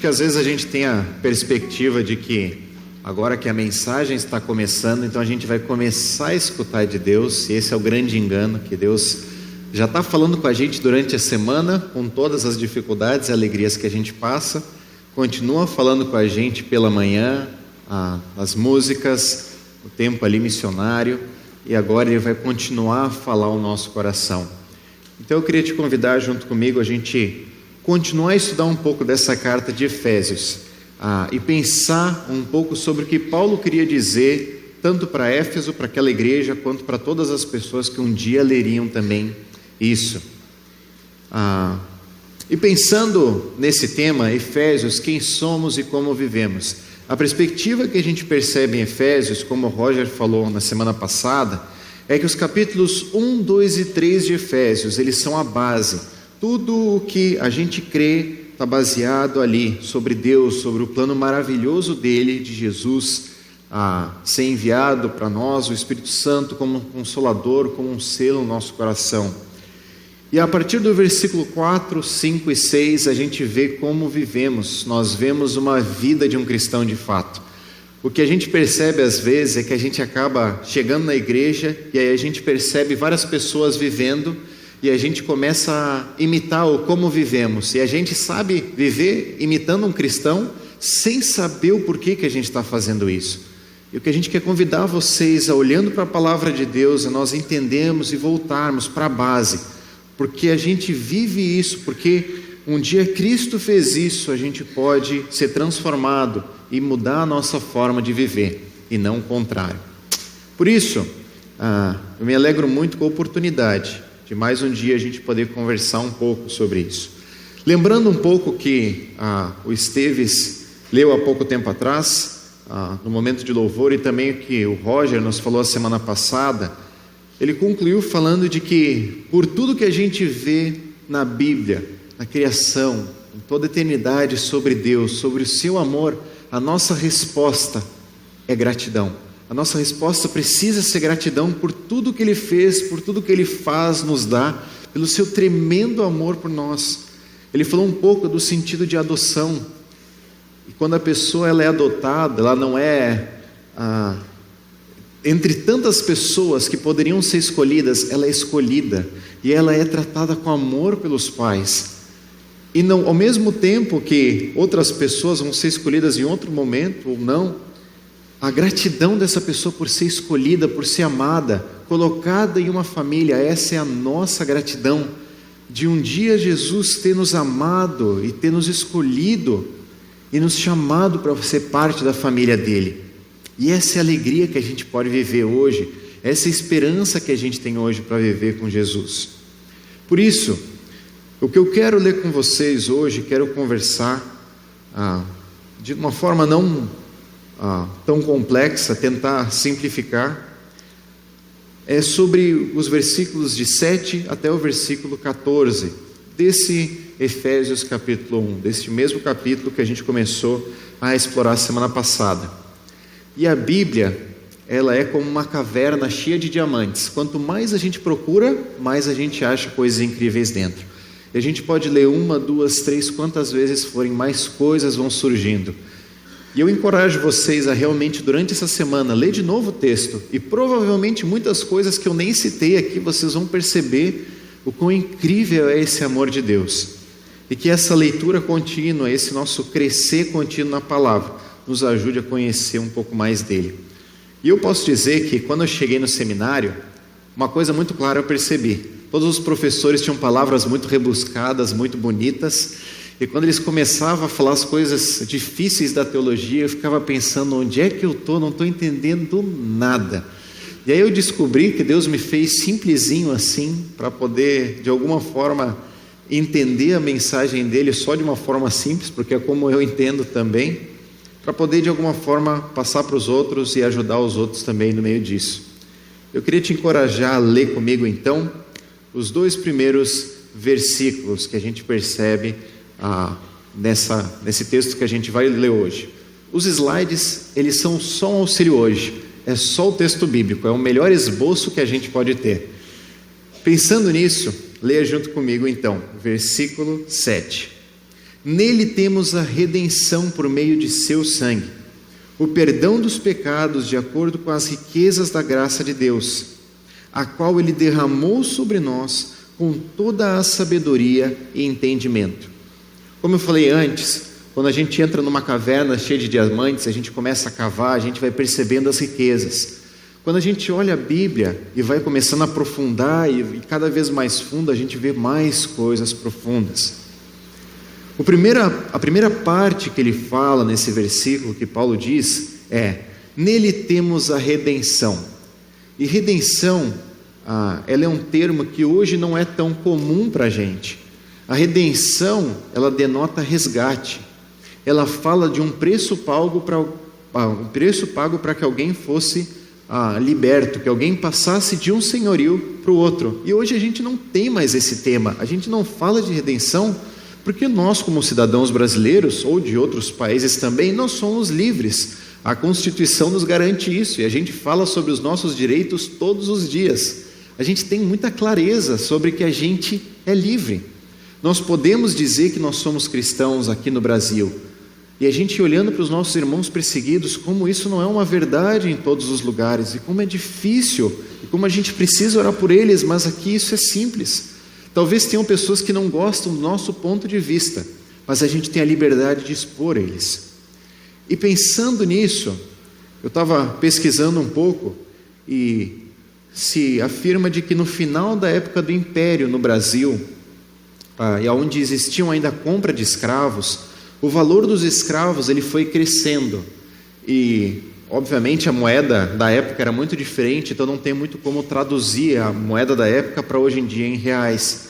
que às vezes a gente tem a perspectiva de que agora que a mensagem está começando, então a gente vai começar a escutar de Deus, e esse é o grande engano, que Deus já está falando com a gente durante a semana, com todas as dificuldades e alegrias que a gente passa, continua falando com a gente pela manhã, as músicas, o tempo ali missionário, e agora Ele vai continuar a falar ao nosso coração. Então eu queria te convidar junto comigo a gente continuar a estudar um pouco dessa carta de Efésios, e pensar um pouco sobre o que Paulo queria dizer, tanto para Éfeso, para aquela igreja, quanto para todas as pessoas que um dia leriam também isso. E pensando nesse tema, Efésios, quem somos e como vivemos, a perspectiva que a gente percebe em Efésios, como o Roger falou na semana passada, é que os capítulos 1, 2 e 3 de Efésios, eles são a base. Tudo o que a gente crê está baseado ali, sobre Deus, sobre o plano maravilhoso dele, de Jesus, ser enviado para nós, o Espírito Santo como um consolador, como um selo no nosso coração. E a partir do versículo 4, 5 e 6, a gente vê como vivemos. Nós vemos uma vida de um cristão de fato. O que a gente percebe às vezes é que a gente acaba chegando na igreja e aí a gente percebe várias pessoas vivendo e a gente começa a imitar o como vivemos. E a gente sabe viver imitando um cristão sem saber o porquê que a gente está fazendo isso. E o que a gente quer convidar vocês a, olhando para a palavra de Deus, a nós entendermos e voltarmos para a base. Porque a gente vive isso, porque um dia Cristo fez isso, a gente pode ser transformado e mudar a nossa forma de viver, e não o contrário. Por isso, eu me alegro muito com a oportunidade de mais um dia a gente poder conversar um pouco sobre isso. Lembrando um pouco que o Esteves leu há pouco tempo atrás, no momento de louvor, e também o que o Roger nos falou a semana passada, ele concluiu falando de que por tudo que a gente vê na Bíblia, na criação, em toda a eternidade sobre Deus, sobre o seu amor, a nossa resposta é gratidão. A nossa resposta precisa ser gratidão por tudo que Ele fez, por tudo que Ele faz, nos dá, pelo seu tremendo amor por nós. Ele falou um pouco do sentido de adoção. E quando a pessoa ela é adotada, ela não é entre tantas pessoas que poderiam ser escolhidas, ela é escolhida e ela é tratada com amor pelos pais. E não, ao mesmo tempo que outras pessoas vão ser escolhidas em outro momento ou não, a gratidão dessa pessoa por ser escolhida, por ser amada, colocada em uma família, essa é a nossa gratidão, de um dia Jesus ter nos amado e ter nos escolhido e nos chamado para ser parte da família dele. E essa é a alegria que a gente pode viver hoje, essa é a esperança que a gente tem hoje para viver com Jesus. Por isso, o que eu quero ler com vocês hoje, quero conversar de uma forma não tão complexa, tentar simplificar, é sobre os versículos de 7 até o versículo 14, desse Efésios capítulo 1, desse mesmo capítulo que a gente começou a explorar semana passada. E a Bíblia, ela é como uma caverna cheia de diamantes. Quanto mais a gente procura, mais a gente acha coisas incríveis dentro. E a gente pode ler 1, 2, 3, quantas vezes forem, mais coisas vão surgindo. E eu encorajo vocês a realmente, durante essa semana, ler de novo o texto. E provavelmente muitas coisas que eu nem citei aqui, vocês vão perceber o quão incrível é esse amor de Deus. E que essa leitura contínua, esse nosso crescer contínuo na palavra, nos ajude a conhecer um pouco mais dele. E eu posso dizer que quando eu cheguei no seminário, uma coisa muito clara eu percebi. Todos os professores tinham palavras muito rebuscadas, muito bonitas, e quando eles começavam a falar as coisas difíceis da teologia, eu ficava pensando, onde é que eu estou? Não estou entendendo nada. E aí eu descobri que Deus me fez simplesinho assim, para poder, de alguma forma, entender a mensagem dele só de uma forma simples, porque é como eu entendo também, para poder de alguma forma passar para os outros e ajudar os outros também no meio disso. Eu queria te encorajar a ler comigo então os 2 primeiros versículos que a gente percebe nesse texto que a gente vai ler hoje. Os slides, eles são só um auxílio hoje, é só o texto bíblico, é o melhor esboço que a gente pode ter. Pensando nisso, leia junto comigo então, versículo 7. Nele temos a redenção por meio de seu sangue, o perdão dos pecados de acordo com as riquezas da graça de Deus, a qual Ele derramou sobre nós com toda a sabedoria e entendimento. Como eu falei antes, quando a gente entra numa caverna cheia de diamantes, a gente começa a cavar, a gente vai percebendo as riquezas. Quando a gente olha a Bíblia e vai começando a aprofundar e cada vez mais fundo, a gente vê mais coisas profundas. A primeira parte que ele fala nesse versículo que Paulo diz é: nele temos a redenção. E redenção, ela é um termo que hoje não é tão comum para a gente. A redenção, ela denota resgate. Ela fala de um preço pago para que alguém fosse liberto, que alguém passasse de um senhorio para o outro. E hoje a gente não tem mais esse tema. A gente não fala de redenção porque nós, como cidadãos brasileiros, ou de outros países também, nós somos livres. A Constituição nos garante isso, e a gente fala sobre os nossos direitos todos os dias. A gente tem muita clareza sobre que a gente é livre. Nós podemos dizer que nós somos cristãos aqui no Brasil, e a gente olhando para os nossos irmãos perseguidos, como isso não é uma verdade em todos os lugares, e como é difícil, e como a gente precisa orar por eles, mas aqui isso é simples. Talvez tenham pessoas que não gostam do nosso ponto de vista, mas a gente tem a liberdade de expor eles. E pensando nisso, eu estava pesquisando um pouco e se afirma de que no final da época do Império no Brasil, e onde existiam ainda a compra de escravos, o valor dos escravos ele foi crescendo. E obviamente a moeda da época era muito diferente, então não tem muito como traduzir a moeda da época para hoje em dia em reais.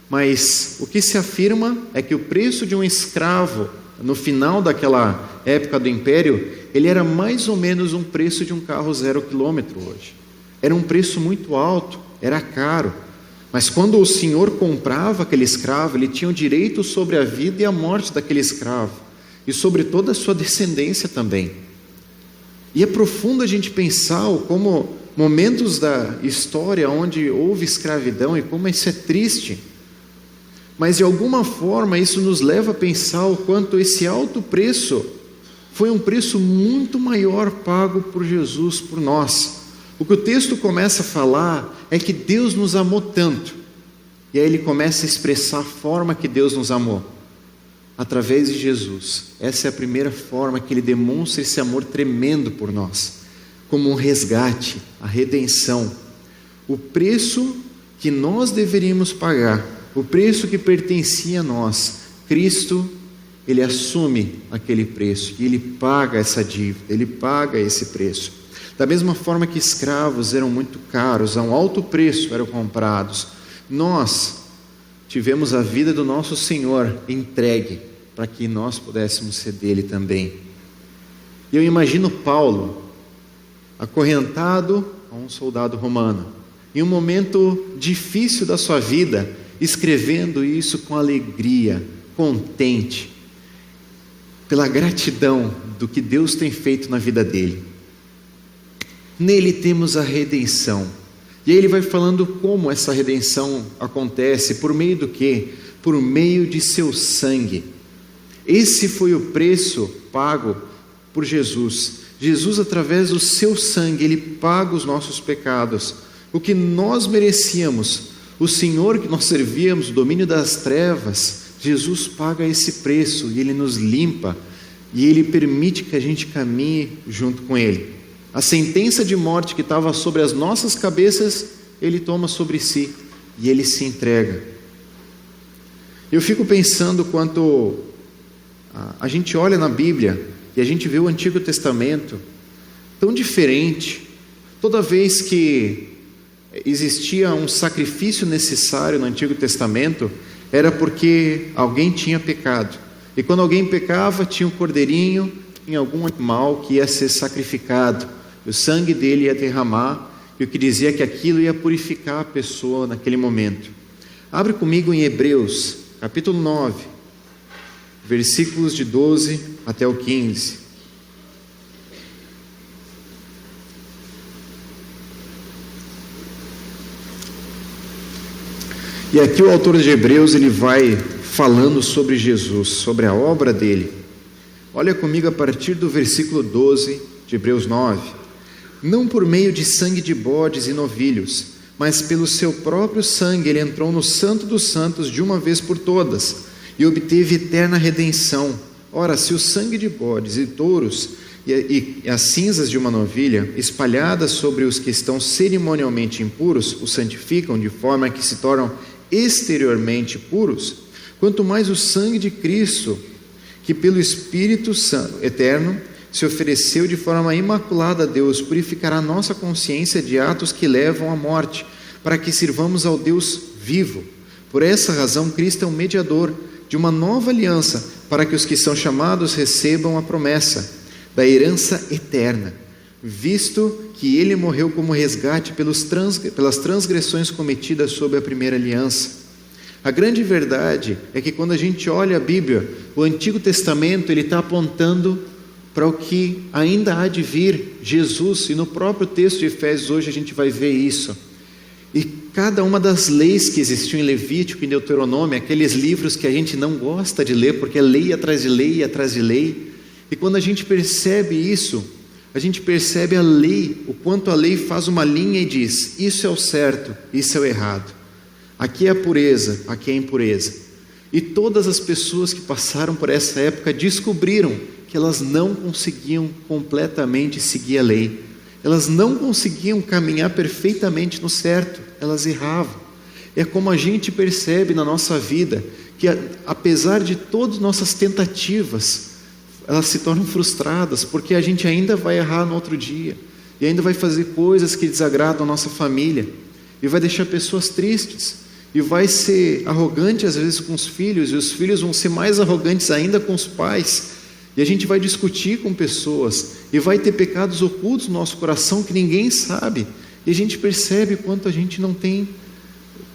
Mas o que se afirma é que o preço de um escravo no final daquela época do Império, ele era mais ou menos um preço de um carro 0 quilômetro hoje. Era um preço muito alto, era caro. Mas quando o senhor comprava aquele escravo, ele tinha o direito sobre a vida e a morte daquele escravo, e sobre toda a sua descendência também. E é profundo a gente pensar como momentos da história onde houve escravidão e como isso é triste. Mas de alguma forma isso nos leva a pensar o quanto esse alto preço foi um preço muito maior pago por Jesus por nós. O que o texto começa a falar é que Deus nos amou tanto, e aí ele começa a expressar a forma que Deus nos amou, através de Jesus. Essa é a primeira forma que ele demonstra esse amor tremendo por nós, como um resgate, a redenção, o preço que nós deveríamos pagar, o preço que pertencia a nós. Cristo, ele assume aquele preço, e ele paga essa dívida, ele paga esse preço. Da mesma forma que escravos eram muito caros, a um alto preço eram comprados, nós tivemos a vida do nosso Senhor entregue para que nós pudéssemos ser dele também. E eu imagino Paulo acorrentado a um soldado romano, em um momento difícil da sua vida, escrevendo isso com alegria, contente, pela gratidão do que Deus tem feito na vida dele. Nele temos a redenção. E aí ele vai falando como essa redenção acontece, por meio do quê? Por meio de seu sangue. Esse foi o preço pago por Jesus. Jesus, através do seu sangue, ele paga os nossos pecados. O que nós merecíamos, o Senhor que nós servíamos, o domínio das trevas, Jesus paga esse preço e ele nos limpa e ele permite que a gente caminhe junto com ele. A sentença de morte que estava sobre as nossas cabeças, ele toma sobre si e ele se entrega. Eu fico pensando quanto a gente olha na Bíblia e a gente vê o Antigo Testamento tão diferente. Toda vez que existia um sacrifício necessário no Antigo Testamento, era porque alguém tinha pecado. E quando alguém pecava, tinha um cordeirinho, tinha algum animal que ia ser sacrificado. O sangue dele ia derramar, e o que dizia que aquilo ia purificar a pessoa naquele momento. Abre comigo em Hebreus, capítulo 9, versículos de 12 até o 15. E aqui o autor de Hebreus, ele vai falando sobre Jesus, sobre a obra dele. Olha comigo a partir do versículo 12 de Hebreus 9. Não por meio de sangue de bodes e novilhos, mas pelo seu próprio sangue ele entrou no Santo dos Santos de uma vez por todas e obteve eterna redenção. Ora, se o sangue de bodes e touros e as cinzas de uma novilha, espalhadas sobre os que estão cerimonialmente impuros, os santificam de forma que se tornam exteriormente puros, quanto mais o sangue de Cristo, que pelo Espírito Santo eterno se ofereceu de forma imaculada a Deus, purificará nossa consciência de atos que levam à morte, para que sirvamos ao Deus vivo. Por essa razão, Cristo é um mediador de uma nova aliança, para que os que são chamados recebam a promessa da herança eterna, visto que ele morreu como resgate pelas transgressões cometidas sob a primeira aliança. A grande verdade é que quando a gente olha a Bíblia, o Antigo Testamento ele está apontando para o que ainda há de vir, Jesus, e no próprio texto de Efésios hoje a gente vai ver isso. E cada uma das leis que existiam em Levítico e Deuteronômio, aqueles livros que a gente não gosta de ler, porque é lei atrás de lei atrás de lei, e quando a gente percebe isso, a gente percebe a lei, o quanto a lei faz uma linha e diz, isso é o certo, isso é o errado. Aqui é a pureza, aqui é a impureza. E todas as pessoas que passaram por essa época descobriram que elas não conseguiam completamente seguir a lei. Elas não conseguiam caminhar perfeitamente no certo, elas erravam. É como a gente percebe na nossa vida, que apesar de todas nossas tentativas, elas se tornam frustradas, porque a gente ainda vai errar no outro dia, e ainda vai fazer coisas que desagradam a nossa família, e vai deixar pessoas tristes, e vai ser arrogante às vezes com os filhos, e os filhos vão ser mais arrogantes ainda com os pais, e a gente vai discutir com pessoas, e vai ter pecados ocultos no nosso coração que ninguém sabe, e a gente percebe quanto a gente não tem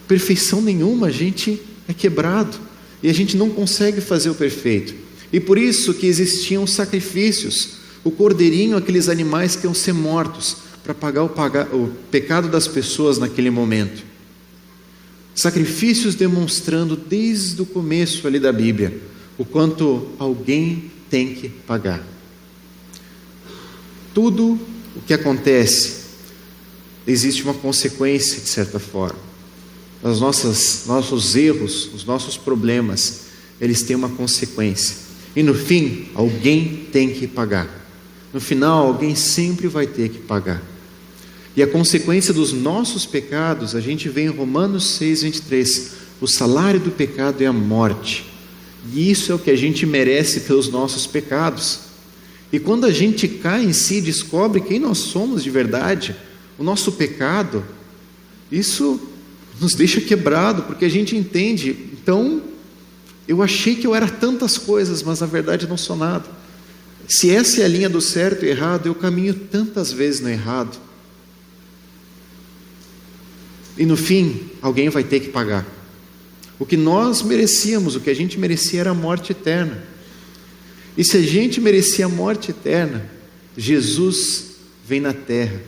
perfeição nenhuma, a gente é quebrado, e a gente não consegue fazer o perfeito. E por isso que existiam sacrifícios, o cordeirinho, aqueles animais que iam ser mortos, para pagar o pecado das pessoas naquele momento. Sacrifícios demonstrando desde o começo ali da Bíblia, o quanto alguém tem que pagar. Tudo o que acontece, existe uma consequência de certa forma. Os nossos erros, os nossos problemas, eles têm uma consequência. E no fim, alguém tem que pagar. No final, alguém sempre vai ter que pagar. E a consequência dos nossos pecados, a gente vê em Romanos 6, 23. O salário do pecado é a morte. E isso é o que a gente merece pelos nossos pecados. E quando a gente cai em si e descobre quem nós somos de verdade, o nosso pecado, isso nos deixa quebrado, porque a gente entende, então, eu achei que eu era tantas coisas, mas na verdade não sou nada. Se essa é a linha do certo e errado, eu caminho tantas vezes no errado. E no fim, alguém vai ter que pagar. O que nós merecíamos, o que a gente merecia era a morte eterna. E se a gente merecia a morte eterna, Jesus vem na terra,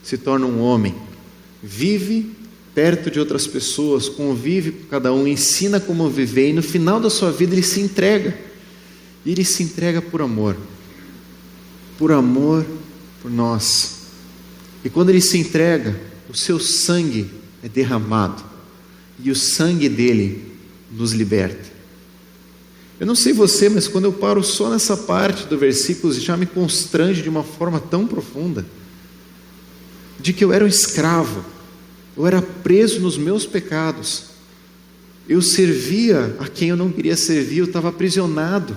se torna um homem, vive perto de outras pessoas, convive com cada um, ensina como viver, e no final da sua vida ele se entrega. E ele se entrega por amor por nós. E quando ele se entrega, o seu sangue é derramado, e o sangue dele nos liberta. Eu não sei você, mas quando eu paro só nessa parte do versículo, já me constrange de uma forma tão profunda, de que eu era um escravo, eu era preso nos meus pecados, eu servia a quem eu não queria servir, eu estava aprisionado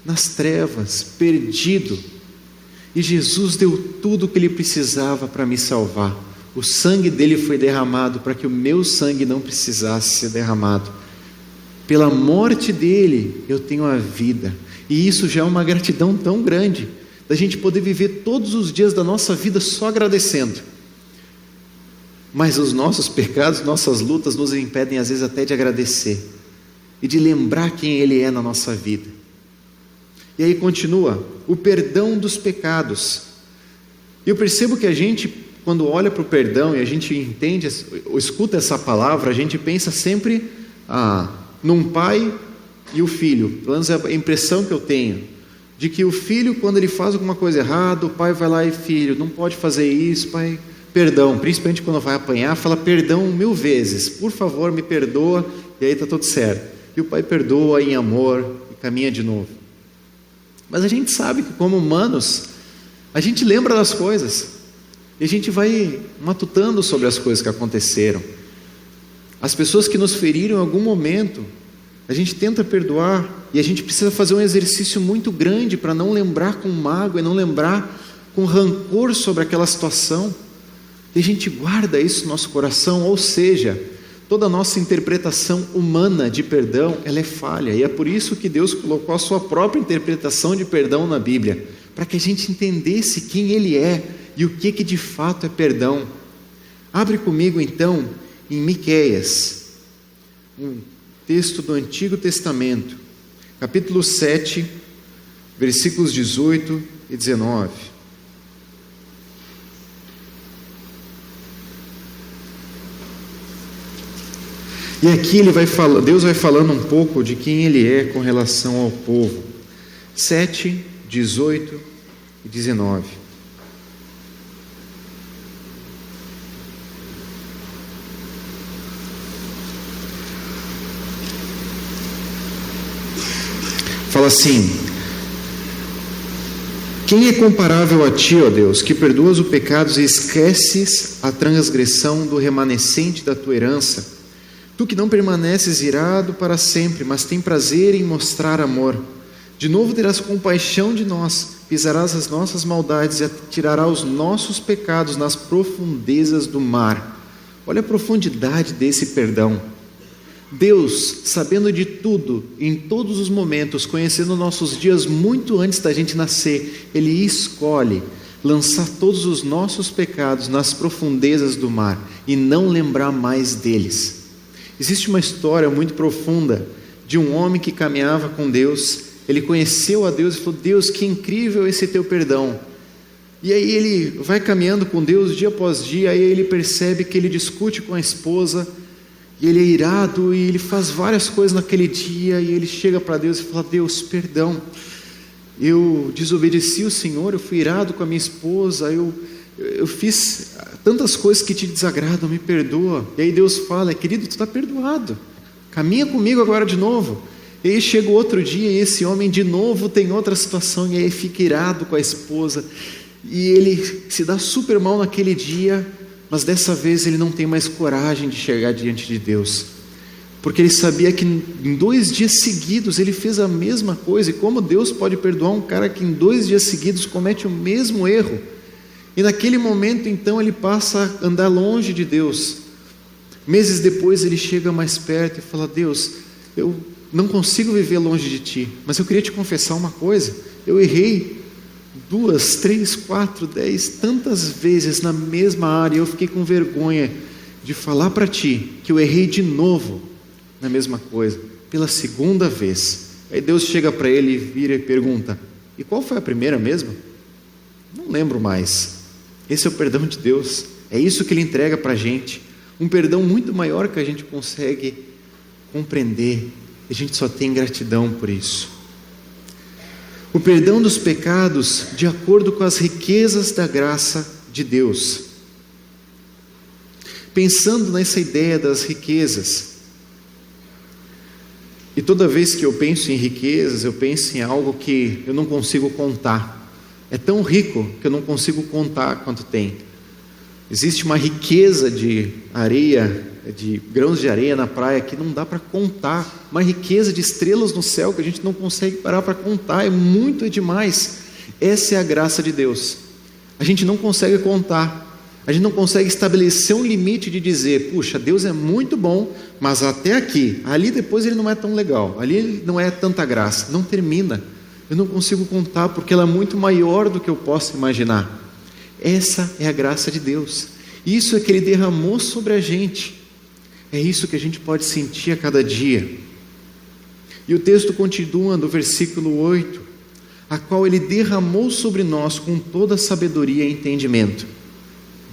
nas trevas, perdido, e Jesus deu tudo o que ele precisava para me salvar. O sangue dele foi derramado para que o meu sangue não precisasse ser derramado. Pela morte dele eu tenho a vida, e isso já é uma gratidão tão grande, da gente poder viver todos os dias da nossa vida só agradecendo. Mas os nossos pecados, nossas lutas nos impedem às vezes até de agradecer e de lembrar quem ele é na nossa vida. E aí continua, o perdão dos pecados. E eu percebo que a gente, quando olha para o perdão e a gente entende, ou escuta essa palavra, a gente pensa sempre, num pai e o filho, pelo menos é a impressão que eu tenho, de que o filho, quando ele faz alguma coisa errada, o pai vai lá e: filho, não pode fazer isso, pai, perdão. Principalmente quando vai apanhar, fala perdão 1000 vezes, por favor, me perdoa, e aí está tudo certo. E o pai perdoa em amor e caminha de novo. Mas a gente sabe que, como humanos, a gente lembra das coisas, e a gente vai matutando sobre as coisas que aconteceram. As pessoas que nos feriram em algum momento, a gente tenta perdoar, e a gente precisa fazer um exercício muito grande para não lembrar com mágoa e não lembrar com rancor sobre aquela situação. E a gente guarda isso no nosso coração, ou seja, toda a nossa interpretação humana de perdão, ela é falha, e é por isso que Deus colocou a sua própria interpretação de perdão na Bíblia, para que a gente entendesse quem Ele é e o que de fato é perdão. Abre comigo então em Miqueias, um texto do Antigo Testamento, capítulo 7, versículos 18 e 19. E aqui Deus vai falando um pouco de quem Ele é com relação ao povo. 7, 18 e 19. Fala assim: quem é comparável a ti, ó Deus, que perdoas os pecados e esqueces a transgressão do remanescente da tua herança? Tu que não permaneces irado para sempre, mas tem prazer em mostrar amor. De novo terás compaixão de nós, pisarás as nossas maldades e atirarás os nossos pecados nas profundezas do mar. Olha a profundidade desse perdão. Deus, sabendo de tudo, em todos os momentos, conhecendo nossos dias muito antes da gente nascer, Ele escolhe lançar todos os nossos pecados nas profundezas do mar e não lembrar mais deles. Existe uma história muito profunda de um homem que caminhava com Deus. Ele conheceu a Deus e falou: Deus, que incrível esse teu perdão. E aí ele vai caminhando com Deus dia após dia, aí ele percebe que ele discute com a esposa, e ele é irado, e ele faz várias coisas naquele dia, e ele chega para Deus e fala: Deus, perdão, eu desobedeci o Senhor, eu fui irado com a minha esposa, eu fiz tantas coisas que te desagradam, me perdoa. E aí Deus fala: querido, tu está perdoado, caminha comigo agora de novo. E aí chega o outro dia, e esse homem de novo tem outra situação, e aí fica irado com a esposa, e ele se dá super mal naquele dia, mas dessa vez ele não tem mais coragem de chegar diante de Deus, porque ele sabia que em 2 dias seguidos ele fez a mesma coisa. E como Deus pode perdoar um cara que em 2 dias seguidos comete o mesmo erro? E naquele momento então ele passa a andar longe de Deus. Meses depois ele chega mais perto e fala: Deus, eu não consigo viver longe de Ti, mas eu queria te confessar uma coisa. Eu errei 2, 3, 4, 10, tantas vezes na mesma área, e eu fiquei com vergonha de falar para Ti que eu errei de novo na mesma coisa, pela 2ª vez. Aí Deus chega para ele e vira e pergunta: e qual foi a primeira mesmo? Não lembro mais. Esse é o perdão de Deus, é isso que Ele entrega para a gente, um perdão muito maior que a gente consegue compreender, e a gente só tem gratidão por isso. O perdão dos pecados de acordo com as riquezas da graça de Deus. Pensando nessa ideia das riquezas, e toda vez que eu penso em riquezas, eu penso em algo que eu não consigo contar. É tão rico que eu não consigo contar quanto tem. Existe uma riqueza de areia, de grãos de areia na praia que não dá para contar. Uma riqueza de estrelas no céu que a gente não consegue parar para contar. É muito, é demais. Essa é a graça de Deus. A gente não consegue contar. A gente não consegue estabelecer um limite de dizer: puxa, Deus é muito bom, mas até aqui. Ali depois Ele não é tão legal. Ali Ele não é tanta graça. Não termina. Eu não consigo contar porque ela é muito maior do que eu posso imaginar. Essa é a graça de Deus. Isso é que Ele derramou sobre a gente. É isso que a gente pode sentir a cada dia. E o texto continua no versículo 8: a qual Ele derramou sobre nós com toda sabedoria e entendimento.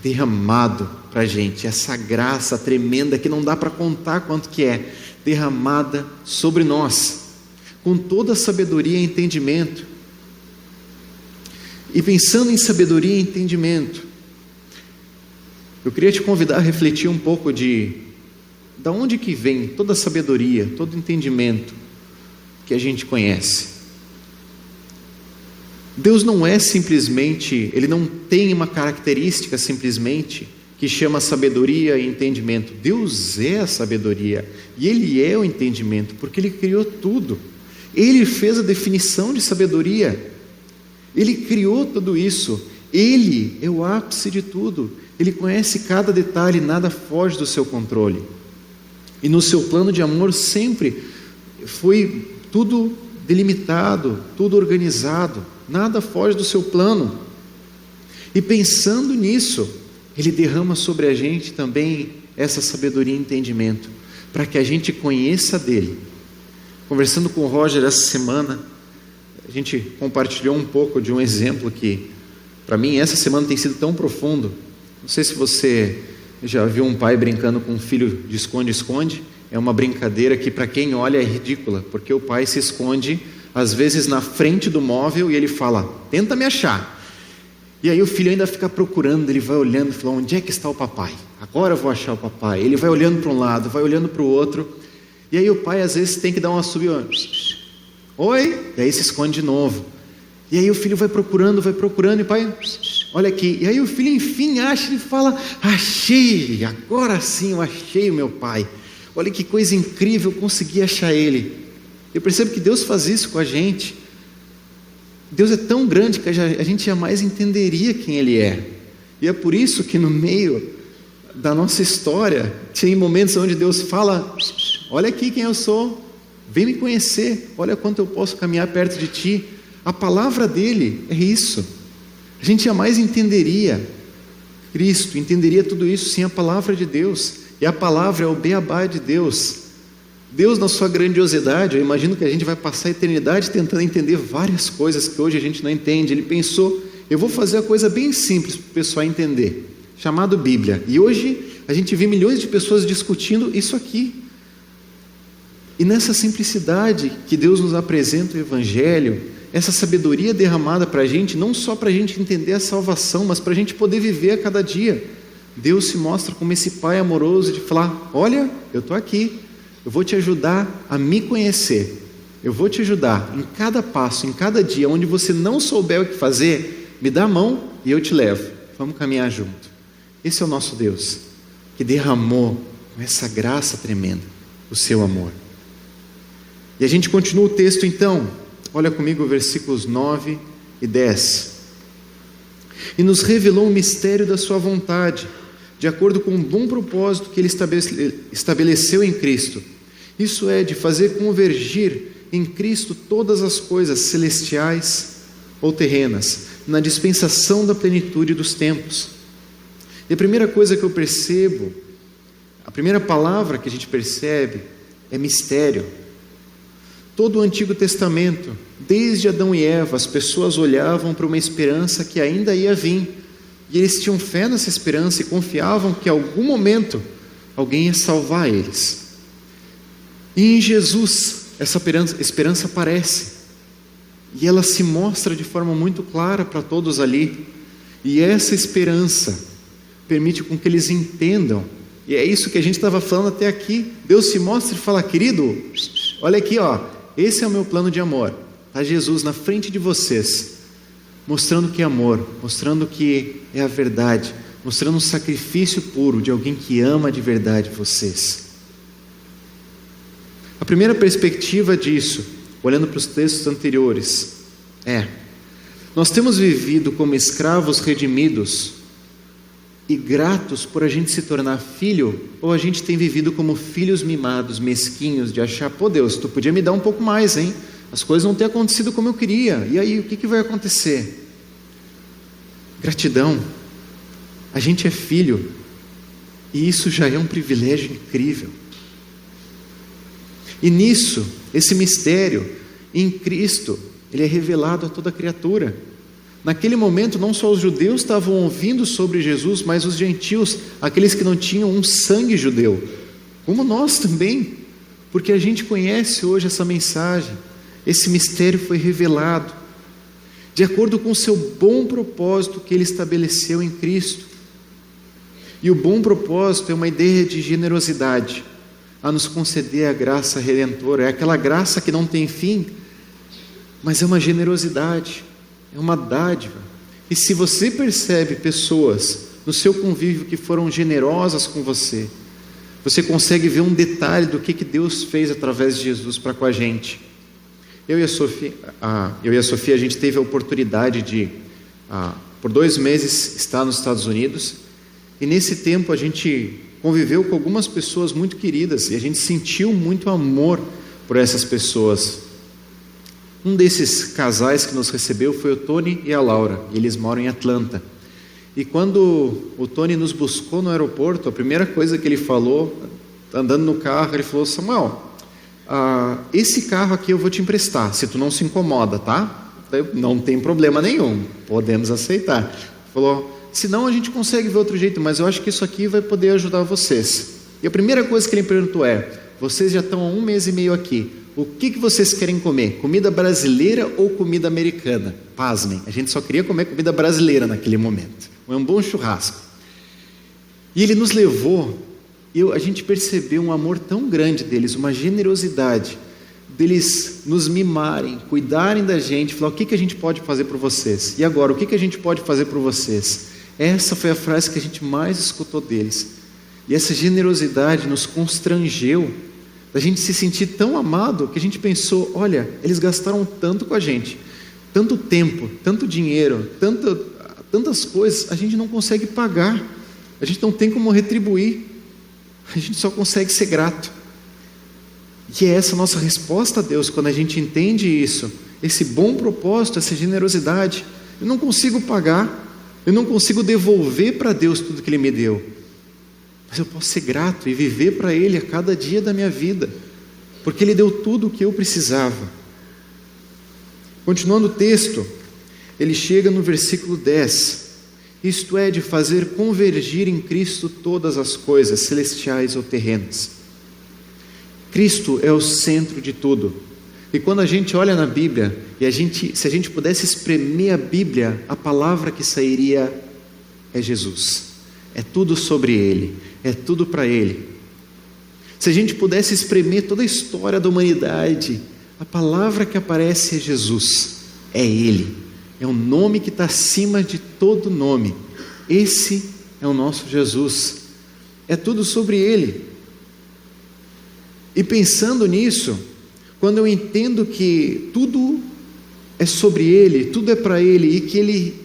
Derramado para a gente, essa graça tremenda que não dá para contar quanto que é. derramada sobre nós, com toda a sabedoria e entendimento. E pensando em sabedoria e entendimento, eu queria te convidar a refletir um pouco da onde que vem toda a sabedoria, todo o entendimento que a gente conhece. Deus não é simplesmente, Ele não tem uma característica simplesmente que chama sabedoria e entendimento. Deus é a sabedoria e Ele é o entendimento, porque Ele criou tudo. Ele fez a definição de sabedoria. Ele criou tudo isso. Ele é o ápice de tudo. Ele conhece cada detalhe, nada foge do seu controle. E no seu plano de amor sempre foi tudo delimitado, tudo organizado. Nada foge do seu plano. E pensando nisso, Ele derrama sobre a gente também essa sabedoria e entendimento, para que a gente conheça dEle. Conversando com o Roger essa semana, a gente compartilhou um pouco de um exemplo que, para mim, essa semana tem sido tão profundo. Não sei se você já viu um pai brincando com um filho de esconde-esconde. É uma brincadeira que, para quem olha, é ridícula, porque o pai se esconde, às vezes, na frente do móvel e ele fala: tenta me achar. E aí o filho ainda fica procurando, ele vai olhando e fala: onde é que está o papai? Agora eu vou achar o papai. Ele vai olhando para um lado, vai olhando para o outro. E aí o pai, às vezes, tem que dar uma subida. Oi? E aí se esconde de novo. E aí o filho vai procurando, e o pai, olha aqui. E aí o filho, enfim, acha e fala: achei, agora sim eu achei o meu pai. Olha que coisa incrível, eu consegui achar ele. Eu percebo que Deus faz isso com a gente. Deus é tão grande que a gente jamais entenderia quem Ele é. E é por isso que no meio da nossa história, tem momentos onde Deus fala: olha aqui quem eu sou, vem me conhecer, olha quanto eu posso caminhar perto de ti. A palavra dele é isso. A gente jamais entenderia Cristo, entenderia tudo isso sem a palavra de Deus. E a palavra é o beabá de Deus. Deus, na sua grandiosidade, eu imagino que a gente vai passar a eternidade tentando entender várias coisas que hoje a gente não entende. Ele pensou: eu vou fazer a coisa bem simples para o pessoal entender, chamado Bíblia. E hoje a gente vê milhões de pessoas discutindo isso aqui. E nessa simplicidade que Deus nos apresenta o Evangelho, essa sabedoria derramada para a gente, não só para a gente entender a salvação, mas para a gente poder viver a cada dia. Deus se mostra como esse Pai amoroso de falar: olha, eu estou aqui, eu vou te ajudar a me conhecer, eu vou te ajudar em cada passo, em cada dia, onde você não souber o que fazer, me dá a mão e eu te levo, vamos caminhar junto. Esse é o nosso Deus, que derramou com essa graça tremenda o seu amor. E a gente continua o texto então, olha comigo versículos 9 e 10. E nos revelou o mistério da sua vontade, de acordo com um bom propósito que Ele estabeleceu em Cristo. Isso é, de fazer convergir em Cristo todas as coisas celestiais ou terrenas, na dispensação da plenitude dos tempos. E a primeira coisa que eu percebo, a primeira palavra que a gente percebe é mistério. Todo o Antigo Testamento, desde Adão e Eva, as pessoas olhavam para uma esperança que ainda ia vir. E eles tinham fé nessa esperança e confiavam que em algum momento alguém ia salvar eles. E em Jesus, essa esperança aparece. E ela se mostra de forma muito clara para todos ali. E essa esperança permite com que eles entendam. E é isso que a gente estava falando até aqui. Deus se mostra e fala: querido, olha aqui, ó, esse é o meu plano de amor. Está Jesus na frente de vocês, mostrando que é amor, mostrando que é a verdade, mostrando um sacrifício puro de alguém que ama de verdade vocês. A primeira perspectiva disso, olhando para os textos anteriores, nós temos vivido como escravos redimidos e gratos por a gente se tornar filho, ou a gente tem vivido como filhos mimados, mesquinhos, de achar: pô Deus, tu podia me dar um pouco mais, hein? As coisas não têm acontecido como eu queria, e aí, o que vai acontecer? Gratidão. A gente é filho, e isso já é um privilégio incrível. E nisso, esse mistério, em Cristo, ele é revelado a toda criatura. Naquele momento, não só os judeus estavam ouvindo sobre Jesus, mas os gentios, aqueles que não tinham um sangue judeu, como nós também. porque a gente conhece hoje essa mensagem, esse mistério foi revelado, de acordo com o seu bom propósito que Ele estabeleceu em Cristo. E o bom propósito é uma ideia de generosidade, a nos conceder a graça redentora, é aquela graça que não tem fim, mas é uma generosidade, é uma dádiva. E se você percebe pessoas no seu convívio que foram generosas com você, você consegue ver um detalhe do que Deus fez através de Jesus para com a gente. Eu e a Sofia, a gente teve a oportunidade de, por 2 meses, estar nos Estados Unidos, e nesse tempo a gente conviveu com algumas pessoas muito queridas, e a gente sentiu muito amor por essas pessoas. Um desses casais que nos recebeu foi o Tony e a Laura, e eles moram em Atlanta. E quando o Tony nos buscou no aeroporto, a primeira coisa que ele falou, andando no carro, ele falou: Samuel, esse carro aqui eu vou te emprestar, se tu não se incomoda, tá? Não tem problema nenhum, podemos aceitar. Ele falou: senão a gente consegue ver outro jeito, mas eu acho que isso aqui vai poder ajudar vocês. E a primeira coisa que ele perguntou é: vocês já estão há 1 mês e meio aqui, o que vocês querem comer? Comida brasileira ou comida americana? Pasmem, a gente só queria comer comida brasileira naquele momento. Um bom churrasco. E ele nos levou, a gente percebeu um amor tão grande deles, uma generosidade, deles nos mimarem, cuidarem da gente, falar: o que a gente pode fazer por vocês? E agora, o que a gente pode fazer por vocês? Essa foi a frase que a gente mais escutou deles. E essa generosidade nos constrangeu, da gente se sentir tão amado, que a gente pensou: olha, eles gastaram tanto com a gente, tanto tempo, tanto dinheiro, tantas coisas, a gente não consegue pagar, a gente não tem como retribuir, a gente só consegue ser grato. E é essa a nossa resposta a Deus, quando a gente entende isso, esse bom propósito, essa generosidade. Eu não consigo pagar, eu não consigo devolver para Deus tudo que Ele me deu, mas eu posso ser grato e viver para Ele a cada dia da minha vida, porque Ele deu tudo o que eu precisava. Continuando o texto, ele chega no versículo 10, isto é, de fazer convergir em Cristo todas as coisas, celestiais ou terrenas. Cristo é o centro de tudo. E quando a gente olha na Bíblia, se a gente pudesse espremer a Bíblia, a palavra que sairia é Jesus. É tudo sobre Ele, é tudo para Ele. Se a gente pudesse espremer toda a história da humanidade, a palavra que aparece é Jesus, é Ele, é o nome que está acima de todo nome. Esse é o nosso Jesus, é tudo sobre Ele. E pensando nisso, quando eu entendo que tudo é sobre Ele, tudo é para Ele, e que Ele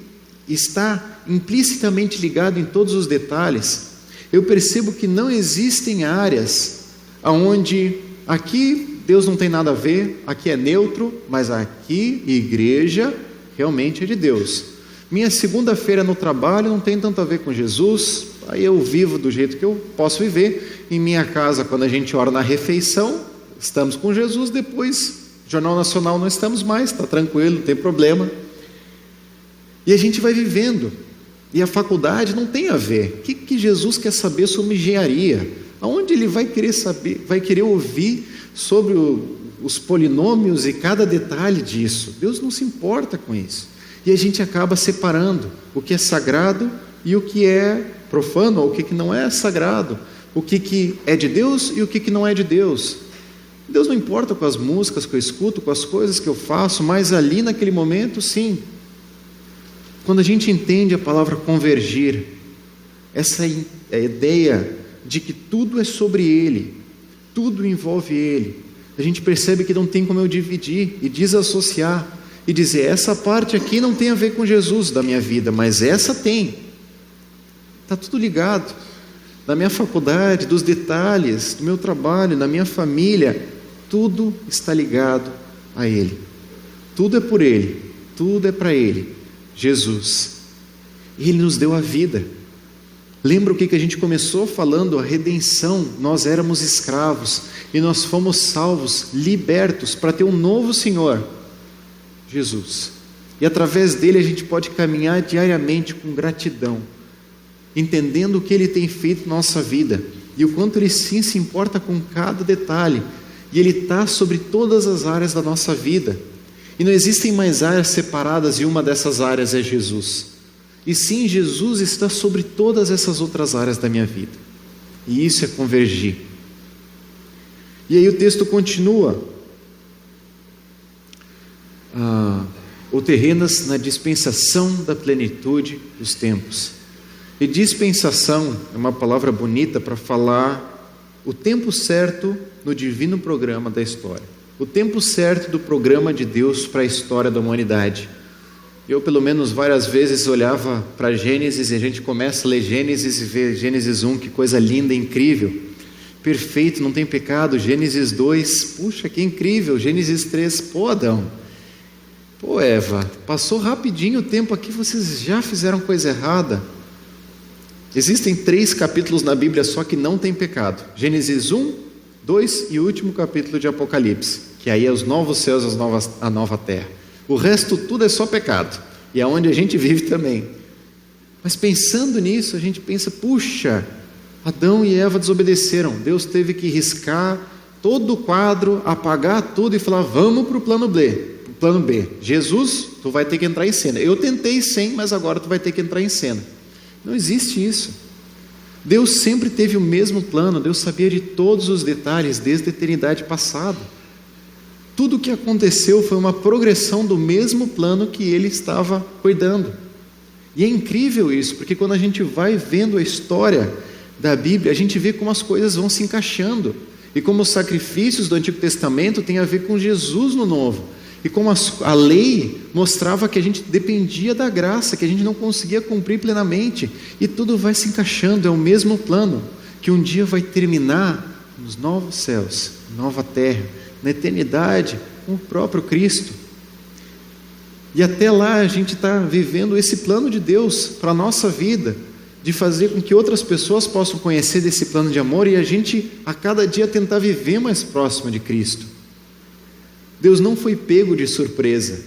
está implicitamente ligado em todos os detalhes, eu percebo que não existem áreas onde aqui Deus não tem nada a ver, aqui é neutro, mas aqui, igreja, realmente é de Deus. Minha segunda-feira no trabalho não tem tanto a ver com Jesus, aí eu vivo do jeito que eu posso viver. Em minha casa, quando a gente ora na refeição, estamos com Jesus, depois, Jornal Nacional não estamos mais, está tranquilo, não tem problema. E a gente vai vivendo, e a faculdade não tem a ver. O que Jesus quer saber sobre engenharia? Aonde Ele vai querer saber, vai querer ouvir sobre os polinômios e cada detalhe disso? Deus não se importa com isso. E a gente acaba separando o que é sagrado e o que é profano, ou o que não é sagrado, o que é de Deus e o que não é de Deus. Deus não importa com as músicas que eu escuto, com as coisas que eu faço, mas ali naquele momento, sim. Quando a gente entende a palavra convergir, essa é a ideia de que tudo é sobre Ele, tudo envolve Ele, a gente percebe que não tem como eu dividir e desassociar e dizer: essa parte aqui não tem a ver com Jesus da minha vida, mas essa tem. Está tudo ligado. Na minha faculdade, dos detalhes, do meu trabalho, na minha família, tudo está ligado a Ele. Tudo é por Ele, tudo é para Ele, Jesus. Ele nos deu a vida. Lembra o que a gente começou falando? A redenção. Nós éramos escravos e nós fomos salvos, libertos para ter um novo Senhor, Jesus. E através dele a gente pode caminhar diariamente com gratidão, entendendo o que Ele tem feito na nossa vida e o quanto Ele sim se importa com cada detalhe. e Ele está sobre todas as áreas da nossa vida. E não existem mais áreas separadas e uma dessas áreas é Jesus. E sim, Jesus está sobre todas essas outras áreas da minha vida. E isso é convergir. E aí o texto continua. O terrenas na dispensação da plenitude dos tempos. E dispensação é uma palavra bonita para falar o tempo certo no divino programa da história. O tempo certo do programa de Deus para a história da humanidade. Eu, pelo menos, várias vezes olhava para Gênesis e a gente começa a ler Gênesis e vê Gênesis 1, que coisa linda, incrível. Perfeito, não tem pecado. Gênesis 2, puxa, que incrível. Gênesis 3, pô, Adão. Pô, Eva, passou rapidinho o tempo aqui, vocês já fizeram coisa errada. Existem 3 capítulos na Bíblia só que não tem pecado. Gênesis 1, 2 e o último capítulo de Apocalipse, que aí é os novos céus, a nova terra. O resto tudo é só pecado, e é onde a gente vive também. Mas pensando nisso, a gente pensa, puxa, Adão e Eva desobedeceram. Deus teve que riscar todo o quadro, apagar tudo e falar, vamos para o plano B. Plano B, Jesus, tu vai ter que entrar em cena. Eu tentei sem, mas agora tu vai ter que entrar em cena. Não existe isso. Deus sempre teve o mesmo plano, Deus sabia de todos os detalhes desde a eternidade passada. Tudo o que aconteceu foi uma progressão do mesmo plano que Ele estava cuidando. E é incrível isso, porque quando a gente vai vendo a história da Bíblia, a gente vê como as coisas vão se encaixando, e como os sacrifícios do Antigo Testamento têm a ver com Jesus no Novo. E como a lei mostrava que a gente dependia da graça, que a gente não conseguia cumprir plenamente, e tudo vai se encaixando, é o mesmo plano, que um dia vai terminar nos novos céus, nova terra, na eternidade, com o próprio Cristo. E até lá a gente está vivendo esse plano de Deus para a nossa vida, de fazer com que outras pessoas possam conhecer desse plano de amor, e a gente a cada dia tentar viver mais próximo de Cristo. Deus não foi pego de surpresa.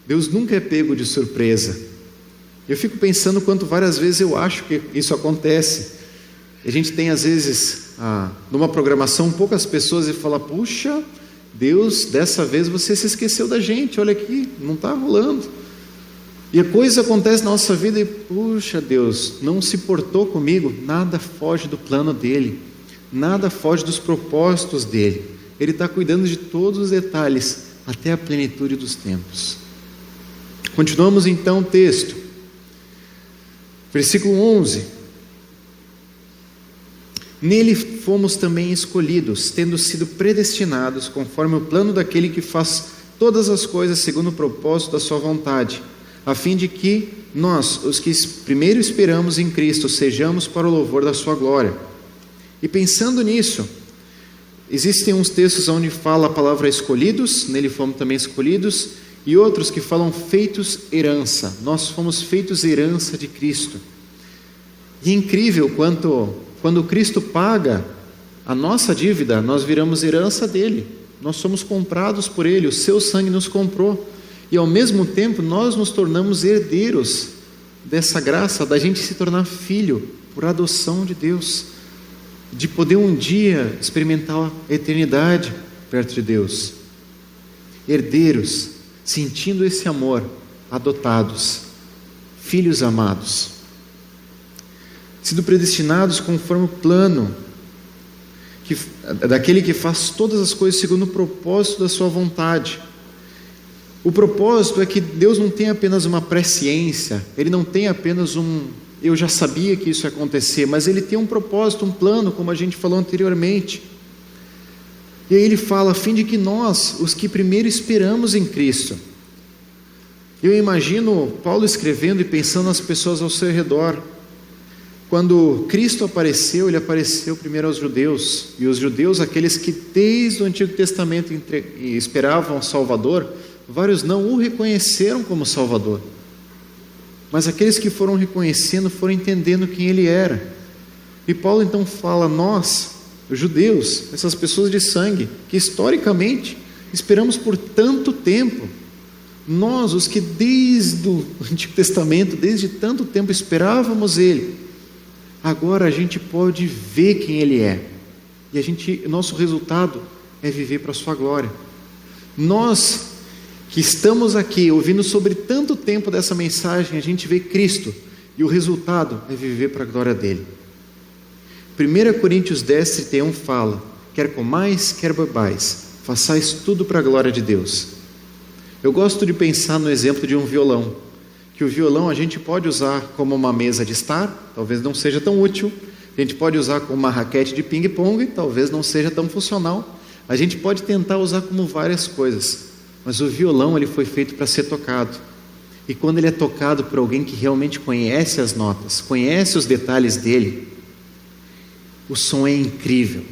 Deus nunca é pego de surpresa. Eu fico pensando quanto várias vezes eu acho que isso acontece. A gente tem às vezes, numa programação, poucas pessoas e fala, puxa, Deus, dessa vez você se esqueceu da gente, olha aqui, não está rolando. E a coisa acontece na nossa vida e, puxa, Deus, não se portou comigo. Nada foge do plano dEle, nada foge dos propósitos dEle. Ele está cuidando de todos os detalhes até a plenitude dos tempos. Continuamos então o texto. Versículo 11. Nele fomos também escolhidos, tendo sido predestinados, conforme o plano daquele que faz todas as coisas segundo o propósito da sua vontade, a fim de que nós, os que primeiro esperamos em Cristo, sejamos para o louvor da sua glória. E pensando nisso, existem uns textos onde fala a palavra escolhidos, nele fomos também escolhidos, e outros que falam feitos herança. Nós fomos feitos herança de Cristo. E é incrível quando Cristo paga a nossa dívida, nós viramos herança dele. Nós somos comprados por ele, o seu sangue nos comprou. E ao mesmo tempo nós nos tornamos herdeiros dessa graça, da gente se tornar filho por adoção de Deus, de poder um dia experimentar a eternidade perto de Deus. Herdeiros, sentindo esse amor, adotados, filhos amados, sido predestinados conforme o plano daquele que faz todas as coisas segundo o propósito da sua vontade. O propósito é que Deus não tem apenas uma presciência, Ele não tem apenas eu já sabia que isso ia acontecer, mas Ele tem um propósito, um plano, como a gente falou anteriormente. E aí Ele fala, a fim de que nós, os que primeiro esperamos em Cristo. Eu imagino Paulo escrevendo e pensando nas pessoas ao seu redor. Quando Cristo apareceu, Ele apareceu primeiro aos judeus, e os judeus, aqueles que desde o Antigo Testamento esperavam o Salvador, vários não o reconheceram como Salvador. Mas aqueles que foram reconhecendo, foram entendendo quem Ele era. E Paulo então fala, nós, os judeus, essas pessoas de sangue, que historicamente esperamos por tanto tempo, nós, os que desde o Antigo Testamento, desde tanto tempo esperávamos Ele, agora a gente pode ver quem Ele é. E nosso resultado é viver para a sua glória. Nós que estamos aqui ouvindo sobre tanto tempo dessa mensagem, a gente vê Cristo e o resultado é viver para a glória dele. 1 Coríntios 10:31 fala: quer comais, quer bebais, façais tudo para a glória de Deus. Eu gosto de pensar no exemplo de um violão, que o violão a gente pode usar como uma mesa de estar, talvez não seja tão útil. A gente pode usar como uma raquete de ping-pong, talvez não seja tão funcional. A gente pode tentar usar como várias coisas, mas o violão ele foi feito para ser tocado. E quando ele é tocado por alguém que realmente conhece as notas, conhece os detalhes dele, o som é incrível.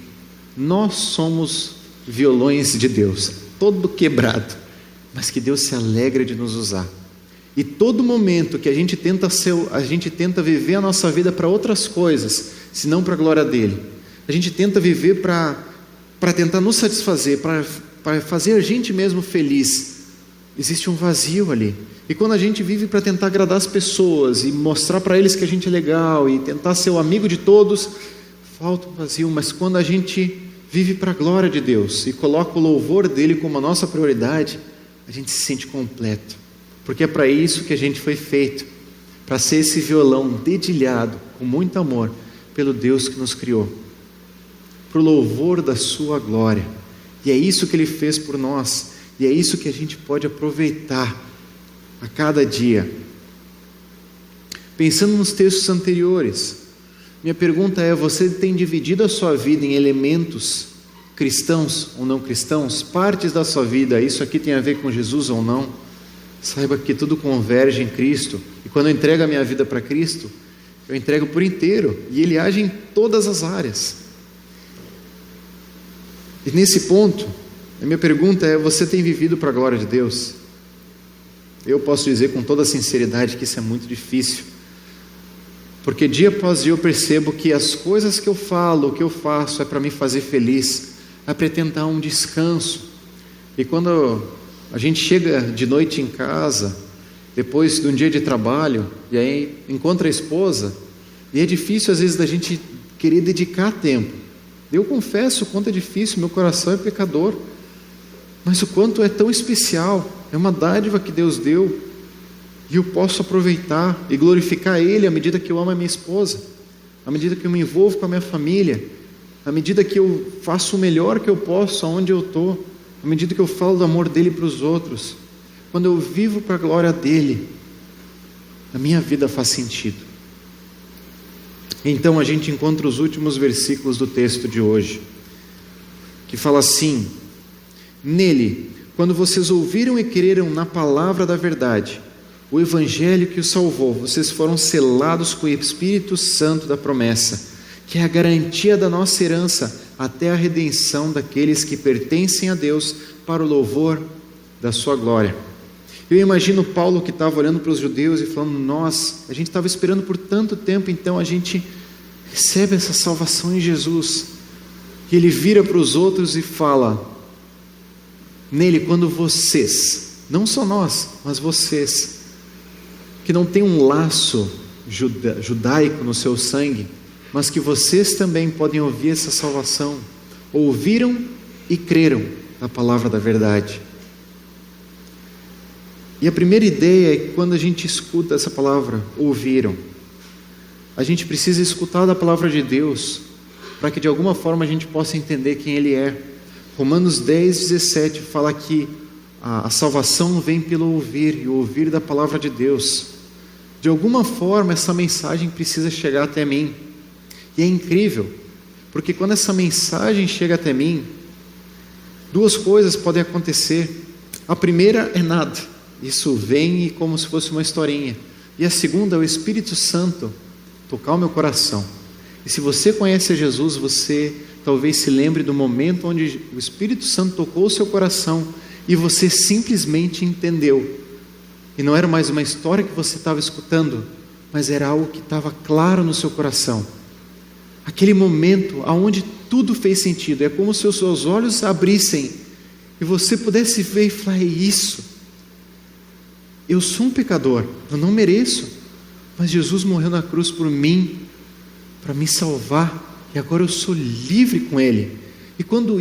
Nós somos violões de Deus, todo quebrado, mas que Deus se alegra de nos usar. E todo momento que a gente tenta viver a nossa vida para outras coisas, se não para a glória dele, a gente tenta viver para tentar nos satisfazer, para fazer a gente mesmo feliz, existe um vazio ali. E quando a gente vive para tentar agradar as pessoas e mostrar para eles que a gente é legal e tentar ser o amigo de todos, falta um vazio. Mas quando a gente vive para a glória de Deus e coloca o louvor dele como a nossa prioridade, a gente se sente completo, porque é para isso que a gente foi feito, para ser esse violão dedilhado com muito amor pelo Deus que nos criou, para o louvor da sua glória. E é isso que ele fez por nós, e é isso que a gente pode aproveitar a cada dia. Pensando nos textos anteriores, minha pergunta é: você tem dividido a sua vida em elementos cristãos ou não cristãos? Partes da sua vida, isso aqui tem a ver com Jesus ou não? Saiba que tudo converge em Cristo, e quando eu entrego a minha vida para Cristo, eu entrego por inteiro, e Ele age em todas as áreas. E nesse ponto, a minha pergunta é: você tem vivido para a glória de Deus? Eu posso dizer com toda sinceridade que isso é muito difícil, porque dia após dia eu percebo que as coisas que eu falo, o que eu faço é para me fazer feliz, é para tentar um descanso. E quando a gente chega de noite em casa, depois de um dia de trabalho, e aí encontra a esposa, e é difícil às vezes da gente querer dedicar tempo. Eu confesso o quanto é difícil, meu coração é pecador, mas o quanto é tão especial, é uma dádiva que Deus deu, e eu posso aproveitar e glorificar Ele à medida que eu amo a minha esposa, à medida que eu me envolvo com a minha família, à medida que eu faço o melhor que eu posso aonde eu estou, à medida que eu falo do amor dEle para os outros. Quando eu vivo para a glória dEle, a minha vida faz sentido. Então a gente encontra os últimos versículos do texto de hoje, que fala assim: nele, quando vocês ouviram e creram na palavra da verdade, o evangelho que os salvou, vocês foram selados com o Espírito Santo da promessa, que é a garantia da nossa herança até a redenção daqueles que pertencem a Deus para o louvor da sua glória. Eu imagino Paulo que estava olhando para os judeus e falando: a gente estava esperando por tanto tempo, então a gente recebe essa salvação em Jesus. E ele vira para os outros e fala: nele, quando vocês, não só nós, mas vocês, que não tem um laço judaico no seu sangue, mas que vocês também podem ouvir essa salvação, ouviram e creram na palavra da verdade. E a primeira ideia é que quando a gente escuta essa palavra, ouviram, a gente precisa escutar da palavra de Deus, para que de alguma forma a gente possa entender quem Ele é. Romanos 10:17 fala que a salvação vem pelo ouvir, e o ouvir da palavra de Deus. De alguma forma essa mensagem precisa chegar até mim. E é incrível, porque quando essa mensagem chega até mim, duas coisas podem acontecer. A primeira é nada, isso vem como se fosse uma historinha. E a segunda é o Espírito Santo tocar o meu coração. E se você conhece a Jesus, você talvez se lembre do momento onde o Espírito Santo tocou o seu coração e você simplesmente entendeu. E não era mais uma história que você estava escutando, mas era algo que estava claro no seu coração. Aquele momento onde tudo fez sentido, é como se os seus olhos abrissem e você pudesse ver e falar: é isso, eu sou um pecador, eu não mereço, mas Jesus morreu na cruz por mim, para me salvar, e agora eu sou livre com Ele, E quando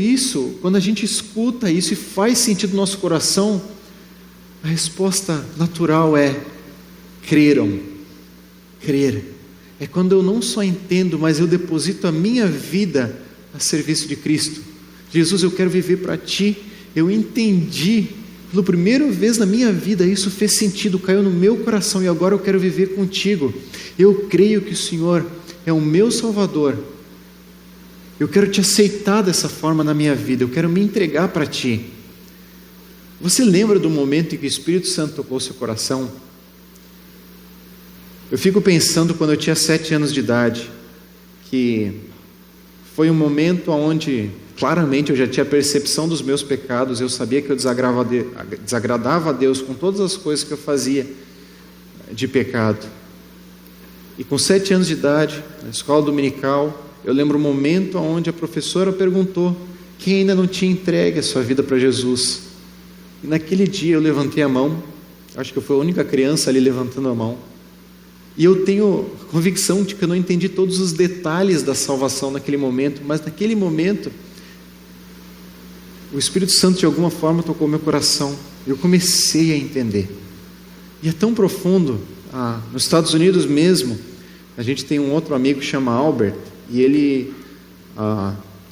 a gente escuta isso e faz sentido no nosso coração, a resposta natural é: creram. Crer. É quando eu não só entendo, mas eu deposito a minha vida a serviço de Cristo. Jesus, eu quero viver para Ti. Eu entendi, pela primeira vez na minha vida, isso fez sentido, caiu no meu coração, e agora eu quero viver contigo. Eu creio que o Senhor é o meu Salvador. Eu quero Te aceitar dessa forma na minha vida, eu quero me entregar para Ti. Você lembra do momento em que o Espírito Santo tocou seu coração? Eu fico pensando quando eu tinha 7 anos de idade, que foi um momento onde claramente eu já tinha percepção dos meus pecados, eu sabia que eu desagradava a Deus com todas as coisas que eu fazia de pecado. E com 7 anos de idade, na escola dominical, eu lembro um momento onde a professora perguntou quem ainda não tinha entregue a sua vida para Jesus. E naquele dia eu levantei a mão, acho que eu fui a única criança ali levantando a mão. E eu tenho convicção de que eu não entendi todos os detalhes da salvação naquele momento, mas naquele momento o Espírito Santo de alguma forma tocou meu coração. Eu comecei a entender. E é tão profundo. Nos Estados Unidos mesmo, a gente tem um outro amigo que chama Albert, e ele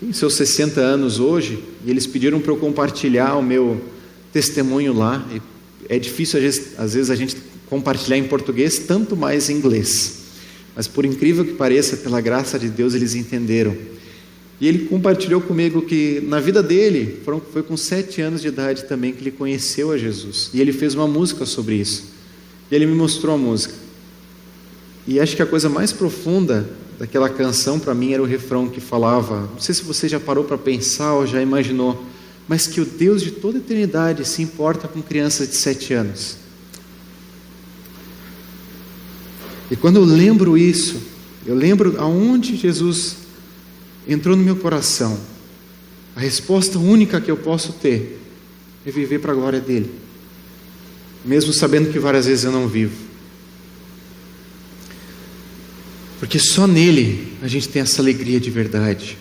tem seus 60 anos hoje, e eles pediram para eu compartilhar o meu testemunho lá. E é difícil às vezes a gente compartilhar em português, tanto mais em inglês. Mas por incrível que pareça, pela graça de Deus, eles entenderam. E ele compartilhou comigo que na vida dele, foi com 7 anos de idade também que ele conheceu a Jesus. E ele fez uma música sobre isso. E ele me mostrou a música. E acho que a coisa mais profunda daquela canção para mim era o refrão que falava, não sei se você já parou para pensar ou já imaginou, mas que o Deus de toda a eternidade se importa com crianças de 7 anos. E quando eu lembro isso, eu lembro aonde Jesus entrou no meu coração. A resposta única que eu posso ter é viver para a glória dele, mesmo sabendo que várias vezes eu não vivo, porque só nele a gente tem essa alegria de verdade.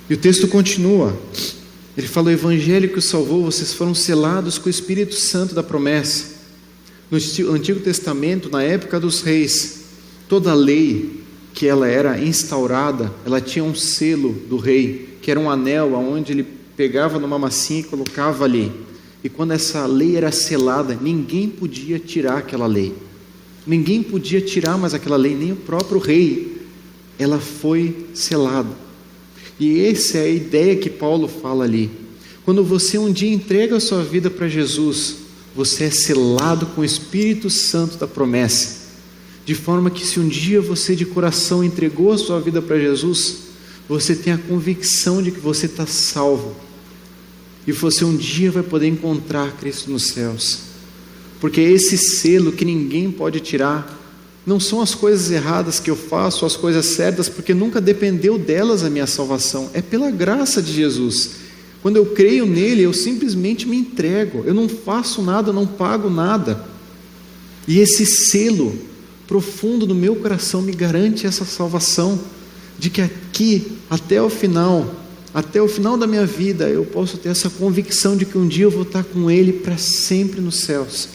E o texto continua, ele fala: o evangelho que os salvou, vocês foram selados com o Espírito Santo da promessa. No Antigo Testamento, na época dos reis, toda a lei que ela era instaurada, ela tinha um selo do rei, que era um anel, onde ele pegava numa massinha e colocava ali. E quando essa lei era selada, ninguém podia tirar aquela lei. Ninguém podia tirar mais aquela lei, nem o próprio rei. Ela foi selada. E essa é a ideia que Paulo fala ali. Quando você um dia entrega a sua vida para Jesus, você é selado com o Espírito Santo da promessa. De forma que se um dia você de coração entregou a sua vida para Jesus, você tem a convicção de que você está salvo. E você um dia vai poder encontrar Cristo nos céus. Porque esse selo que ninguém pode tirar, não são as coisas erradas que eu faço, as coisas certas, porque nunca dependeu delas a minha salvação. É pela graça de Jesus. Quando eu creio nele, eu simplesmente me entrego. Eu não faço nada, eu não pago nada. E esse selo profundo no meu coração me garante essa salvação, de que aqui, até o final da minha vida, eu posso ter essa convicção de que um dia eu vou estar com ele para sempre nos céus,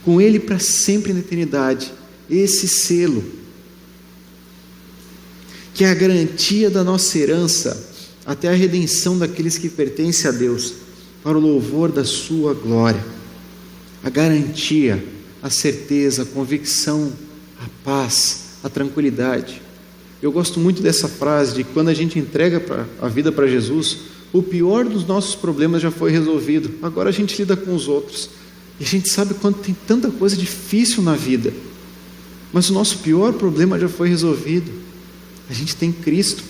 com ele para sempre na eternidade. Esse selo, que é a garantia da nossa herança, até a redenção daqueles que pertencem a Deus, para o louvor da sua glória. A garantia, a certeza, a convicção, a paz, a tranquilidade. Eu gosto muito dessa frase de que quando a gente entrega a vida para Jesus, o pior dos nossos problemas já foi resolvido. Agora a gente lida com os outros. E a gente sabe quanto tem tanta coisa difícil na vida. Mas o nosso pior problema já foi resolvido. A gente tem Cristo.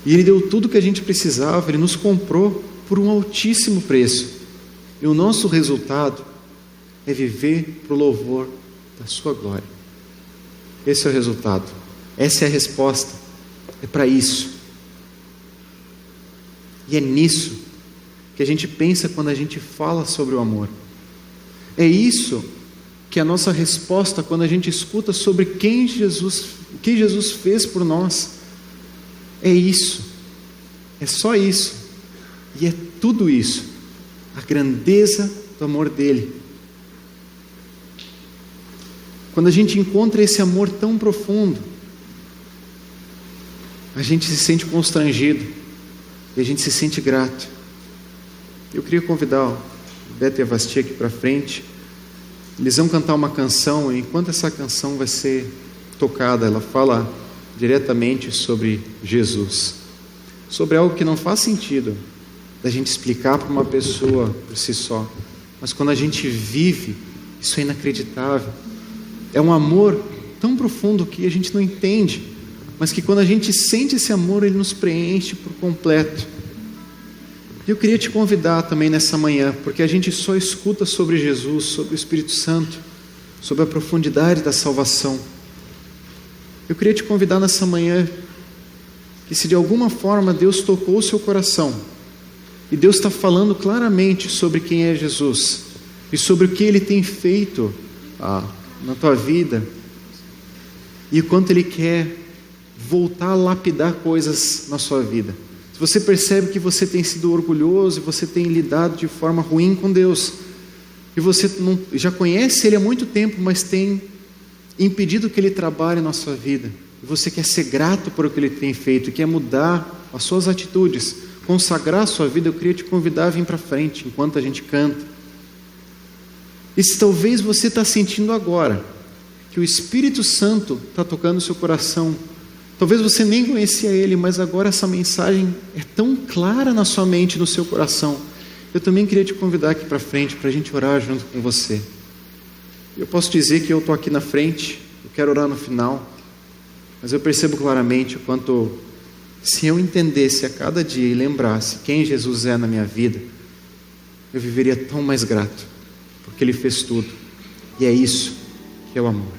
E Ele deu tudo que a gente precisava. Ele nos comprou por um altíssimo preço. E o nosso resultado é viver para o louvor da sua glória. Esse é o resultado. Essa é a resposta. É para isso. E é nisso que a gente pensa quando a gente fala sobre o amor. É isso que é a nossa resposta quando a gente escuta sobre o que Jesus fez por nós. É isso. É só isso. E é tudo isso. A grandeza do amor dele. Quando a gente encontra esse amor tão profundo, a gente se sente constrangido e a gente se sente grato. Eu queria convidar o Beto e a Vasti aqui para frente. Eles vão cantar uma canção, e enquanto essa canção vai ser tocada, ela fala diretamente sobre Jesus, sobre algo que não faz sentido da gente explicar para uma pessoa por si só, mas quando a gente vive, isso é inacreditável. É um amor tão profundo que a gente não entende, mas que quando a gente sente esse amor, ele nos preenche por completo. E eu queria te convidar também nessa manhã, porque a gente só escuta sobre Jesus, sobre o Espírito Santo, sobre a profundidade da salvação. Eu queria te convidar nessa manhã, que se de alguma forma Deus tocou o seu coração, e Deus está falando claramente sobre quem é Jesus, e sobre o que Ele tem feito na tua vida, e o quanto Ele quer voltar a lapidar coisas na sua vida. Se você percebe que você tem sido orgulhoso, e você tem lidado de forma ruim com Deus, e você já conhece Ele há muito tempo, mas tem impedido que Ele trabalhe na sua vida, e você quer ser grato por o que Ele tem feito, quer mudar as suas atitudes, consagrar a sua vida, eu queria te convidar a vir para frente, enquanto a gente canta. E se talvez você está sentindo agora, que o Espírito Santo está tocando o seu coração, talvez você nem conhecia Ele, mas agora essa mensagem é tão clara na sua mente, no seu coração, eu também queria te convidar aqui para frente, para a gente orar junto com você. Eu posso dizer que eu estou aqui na frente, eu quero orar no final, mas eu percebo claramente o quanto, se eu entendesse a cada dia e lembrasse quem Jesus é na minha vida, eu viveria tão mais grato, porque Ele fez tudo, e é isso que é o amor.